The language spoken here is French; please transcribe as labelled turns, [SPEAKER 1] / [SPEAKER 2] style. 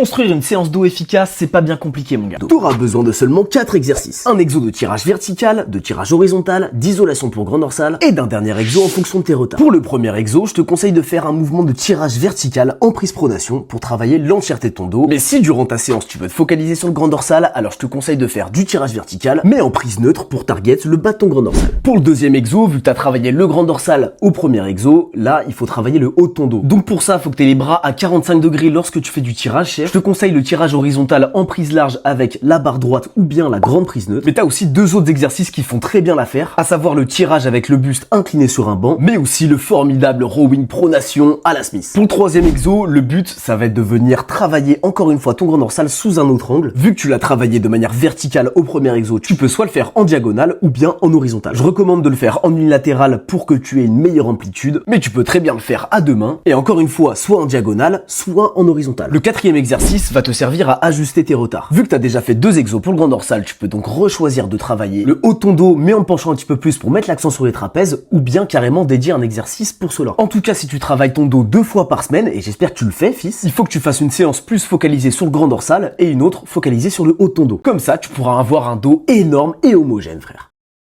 [SPEAKER 1] Construire une séance dos efficace, c'est pas bien compliqué mon gars.
[SPEAKER 2] Tu auras besoin de seulement 4 exercices. Un exo de tirage vertical, de tirage horizontal, d'isolation pour grand dorsal et d'un dernier exo en fonction de tes retards. Pour le premier exo, je te conseille de faire un mouvement de tirage vertical en prise pronation pour travailler l'entièreté de ton dos. Mais si durant ta séance tu veux te focaliser sur le grand dorsal, alors je te conseille de faire du tirage vertical mais en prise neutre pour target le bas de ton grand dorsal. Pour le deuxième exo, vu que tu as travaillé le grand dorsal au premier exo, là il faut travailler le haut de ton dos. Donc pour ça, faut que tu aies les bras à 45 degrés lorsque tu fais du tirage. Je te conseille le tirage horizontal en prise large avec la barre droite ou bien la grande prise neutre. Mais t'as aussi deux autres exercices qui font très bien l'affaire, à savoir le tirage avec le buste incliné sur un banc, mais aussi le formidable rowing pronation à la Smith. Pour le troisième exo, le but, ça va être de venir travailler encore une fois ton grand dorsal sous un autre angle. Vu que tu l'as travaillé de manière verticale au premier exo, tu peux soit le faire en diagonale ou bien en horizontal. Je recommande de le faire en unilatéral pour que tu aies une meilleure amplitude, mais tu peux très bien le faire à deux mains, et encore une fois, soit en diagonale, soit en horizontal. Le quatrième exercice va te servir à ajuster tes retards. Vu que tu as déjà fait deux exos pour le grand dorsal, tu peux donc rechoisir de travailler le haut de ton dos, mais en penchant un petit peu plus pour mettre l'accent sur les trapèzes, ou bien carrément dédier un exercice pour cela. En tout cas, si tu travailles ton dos 2 fois par semaine, et j'espère que tu le fais, fils, il faut que tu fasses une séance plus focalisée sur le grand dorsal et une autre focalisée sur le haut de ton dos. Comme ça, tu pourras avoir un dos énorme et homogène, frère.